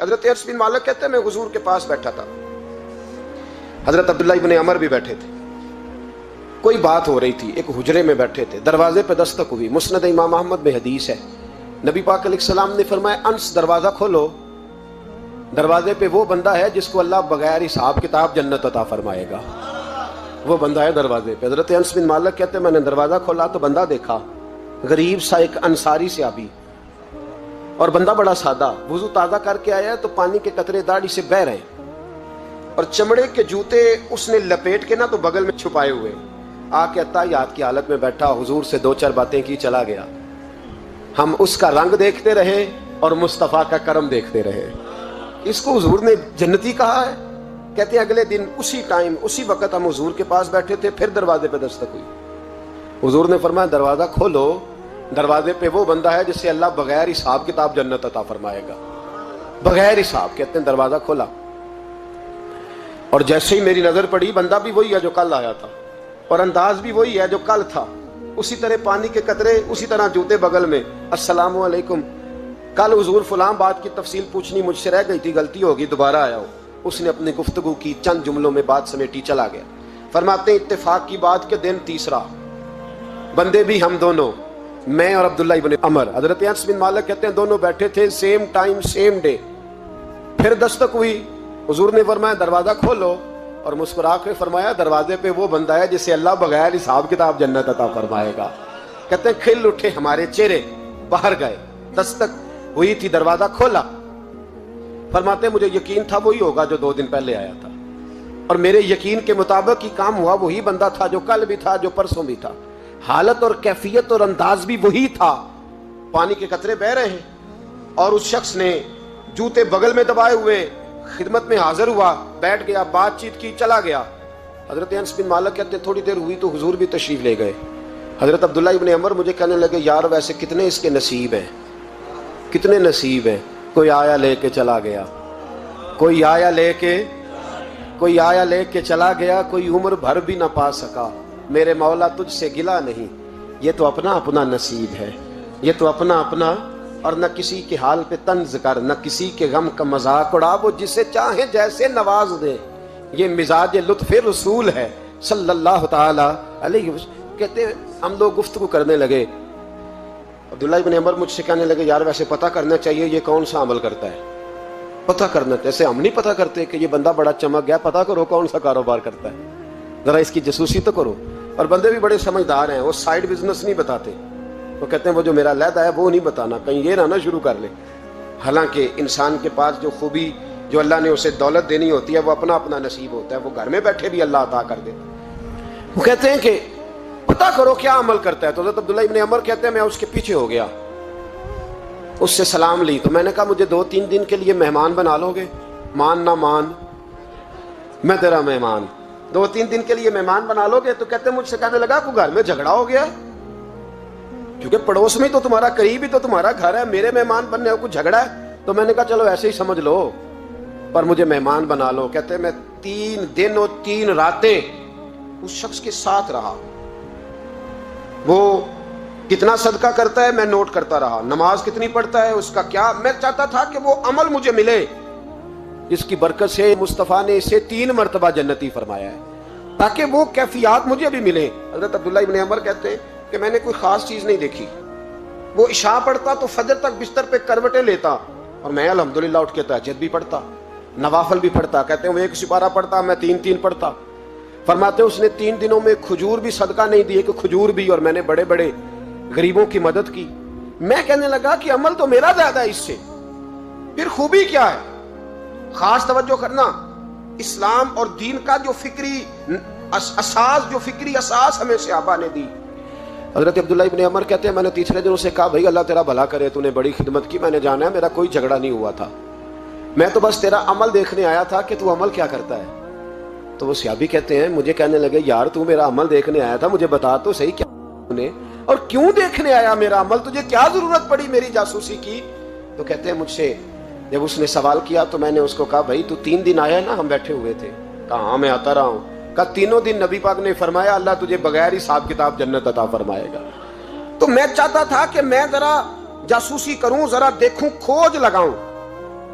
حضرت انس بن مالک کہتے ہیں میں حضور کے پاس بیٹھا تھا، حضرت عبداللہ ابن عمر بھی بیٹھے تھے، کوئی بات ہو رہی تھی، ایک حجرے میں بیٹھے تھے، دروازے پہ دستک ہوئی، مسند امام احمد میں حدیث ہے، نبی پاک علیہ السلام نے فرمایا انس دروازہ کھولو، دروازے پہ وہ بندہ ہے جس کو اللہ بغیر حساب کتاب جنت عطا فرمائے گا، وہ بندہ ہے دروازے پہ۔ حضرت انس بن مالک کہتے ہیں میں نے دروازہ کھولا تو بندہ دیکھا، غریب سا ایک انصاری صحابی، اور بندہ بڑا سادہ، وضو تازہ کر کے آیا ہے تو پانی کے قطرے داڑھی سے بہہ رہے ہیں، اور چمڑے کے جوتے اس نے لپیٹ کے نا تو بغل میں چھپائے ہوئے، آ کے اتحیات کی حالت میں بیٹھا، حضور سے دو چار باتیں کی، چلا گیا۔ ہم اس کا رنگ دیکھتے رہے اور مصطفیٰ کا کرم دیکھتے رہے۔ اس کو حضور نے جنتی کہا ہے۔ کہتے ہیں اگلے دن اسی ٹائم اسی وقت ہم حضور کے پاس بیٹھے تھے، پھر دروازے پہ دستک ہوئی، حضور نے فرمایا دروازہ کھولو، دروازے پہ وہ بندہ ہے جسے اللہ بغیر حساب کتاب جنت عطا فرمائے گا، بغیر حساب۔ کہتے ہیں دروازہ کھولا اور جیسے ہی میری نظر پڑی، بندہ بھی وہی ہے جو کل آیا تھا اور انداز بھی وہی ہے جو کل تھا، اسی طرح پانی کے قطرے، اسی طرح جوتے بغل میں، السلام علیکم، کل حضور فلاں بات کی تفصیل پوچھنی مجھ سے رہ گئی تھی، غلطی ہوگی دوبارہ آیا ہو۔ اس نے اپنی گفتگو کی، چند جملوں میں بات سمیٹی، چلا گیا۔ فرماتے ہیں اتفاق کی بات کہ دن تیسرا، بندے بھی ہم دونوں، میں اور عبداللہ ابن عمر، حضرت انس بن مالک کہتے ہیں دونوں بیٹھے تھے، سیم ٹائم سیم ڈے، پھر دستک ہوئی، حضور نے فرمایا دروازہ کھولو، اور مسکرا کے فرمایا دروازے پہ وہ بندہ ہے جسے اللہ بغیر حساب کتاب جنت عطا فرمائے گا۔ کہتے ہیں کھل اٹھے ہمارے چہرے، باہر گئے، دستک ہوئی تھی، دروازہ کھولا۔ فرماتے مجھے یقین تھا وہی ہوگا جو 2 دن پہلے آیا تھا، اور میرے یقین کے مطابق ہی کام ہوا، وہی بندہ تھا جو کل بھی تھا، جو پرسوں بھی تھا، حالت اور کیفیت اور انداز بھی وہی تھا، پانی کے قطرے بہ رہے ہیں، اور اس شخص نے جوتے بغل میں دبائے ہوئے خدمت میں حاضر ہوا، بیٹھ گیا، بات چیت کی، چلا گیا۔ حضرت انس بن مالک کہتے تھوڑی دیر ہوئی تو حضور بھی تشریف لے گئے۔ حضرت عبداللہ ابن عمر مجھے کہنے لگے یار ویسے کتنے اس کے نصیب ہیں، کتنے نصیب ہیں، کوئی آیا لے کے چلا گیا، کوئی آیا لے کے چلا گیا، کوئی عمر بھر بھی نہ پا سکا، میرے مولا تجھ سے گلا نہیں، یہ تو اپنا اپنا نصیب ہے، یہ تو اپنا اپنا، اور نہ کسی کے حال پہ طنز کر، نہ کسی کے غم کا مذاق اڑا، وہ جسے چاہے جیسے نواز دے، یہ مزاج لطف رسول ہے صلی اللہ تعالی علیہ وسلم۔ کہتے ہیں ہم لوگ گفتگو کرنے لگے، عبداللہ ابن عمر مجھ سے کہنے لگے یار ویسے پتہ کرنا چاہیے یہ کون سا عمل کرتا ہے، پتہ کرنا، جیسے ہم نہیں پتہ کرتے کہ یہ بندہ بڑا چمک گیا، پتہ کرو کون سا کاروبار کرتا ہے، ذرا اس کی جاسوسی تو کرو۔ اور بندے بھی بڑے سمجھدار ہیں، وہ سائیڈ بزنس نہیں بتاتے، وہ کہتے ہیں وہ جو میرا علیحدہ ہے وہ نہیں بتانا، کہیں یہ نہ شروع کر لے۔ حالانکہ انسان کے پاس جو خوبی، جو اللہ نے اسے دولت دینی ہوتی ہے، وہ اپنا اپنا نصیب ہوتا ہے، وہ گھر میں بیٹھے بھی اللہ عطا کر دیتا ہے۔ وہ کہتے ہیں کہ پتہ کرو کیا عمل کرتا ہے، تو حضرت عبداللہ ابن عمر کہتے ہیں میں اس کے پیچھے ہو گیا، اس سے سلام لی، تو میں نے کہا مجھے 2-3 دن کے لیے مہمان بنا لو گے، مان نہ مان میں تیرا مہمان، 2-3 دن کے لیے مہمان بنا لو گے؟ تو کہتے ہیں مجھ سے کہنے لگا کوئی گھر میں جھگڑا ہو گیا، کیونکہ پڑوس میں تو تمہارا قریب ہی تو تمہارا گھر ہے، میرے مہمان بننے کو جھگڑا ہے؟ تو میں نے کہا چلو ایسے ہی سمجھ لو، پر مجھے مہمان بنا لو۔ کہتے ہیں میں 3 دن اور 3 راتیں اس شخص کے ساتھ رہا، وہ کتنا صدقہ کرتا ہے میں نوٹ کرتا رہا، نماز کتنی پڑھتا ہے، اس کا کیا، میں چاہتا تھا کہ وہ عمل مجھے ملے جس کی برکت سے مصطفیٰ نے اسے 3 مرتبہ جنتی فرمایا ہے، تاکہ وہ کیفیات مجھے بھی ملے۔ حضرت عبداللہ ابن عمر کہتے ہیں کہ میں نے کوئی خاص چیز نہیں دیکھی، وہ عشاء پڑھتا تو فجر تک بستر پہ کروٹیں لیتا، اور میں الحمدللہ اٹھ کے تہجد بھی پڑھتا، نوافل بھی پڑھتا۔ کہتے ہیں وہ 1 سپارہ پڑھتا، میں 3 پڑھتا۔ فرماتے ہیں اس نے 3 دنوں میں کھجور بھی صدقہ نہیں دیے کہ کھجور بھی، اور میں نے بڑے بڑے غریبوں کی مدد کی۔ میں کہنے لگا کہ عمل تو میرا زیادہ ہے اس سے، پھر خوبی کیا ہے؟ خاص توجہ کرنا، اسلام اور دین کا جو فکری اساس ہمیں صحابہ نے دی۔ حضرت عبداللہ ابن عمر کہتے ہیں میں نے تیسرے دن اسے کہا بھائی اللہ تیرا بھلا کرے، تو نے بڑی خدمت کی، میں نے جانا ہے میرا کوئی جھگڑا نہیں ہوا تھا، میں تو بس تیرا عمل دیکھنے آیا تھا کہ تو عمل کیا کرتا ہے۔ تو وہ صحابی کہتے ہیں مجھے کہنے لگے یار تو میرا عمل دیکھنے آیا تھا، مجھے بتا تو صحیح کیا نے، اور کیوں دیکھنے آیا میرا عمل، تجھے کیا ضرورت پڑی میری جاسوسی کی؟ تو کہتے ہیں مجھ سے جب اس نے سوال کیا تو میں نے اس کو کہا بھائی تو 3 دن آیا ہے نا، ہم بیٹھے ہوئے تھے، کہا ہاں میں آتا رہا ہوں، کہا 3 دن نبی پاک نے فرمایا اللہ تجھے بغیر حساب کتاب جنت عطا فرمائے گا۔ تو میں چاہتا تھا کہ میں ذرا جاسوسی کروں، ذرا دیکھوں، کھوج لگاؤں،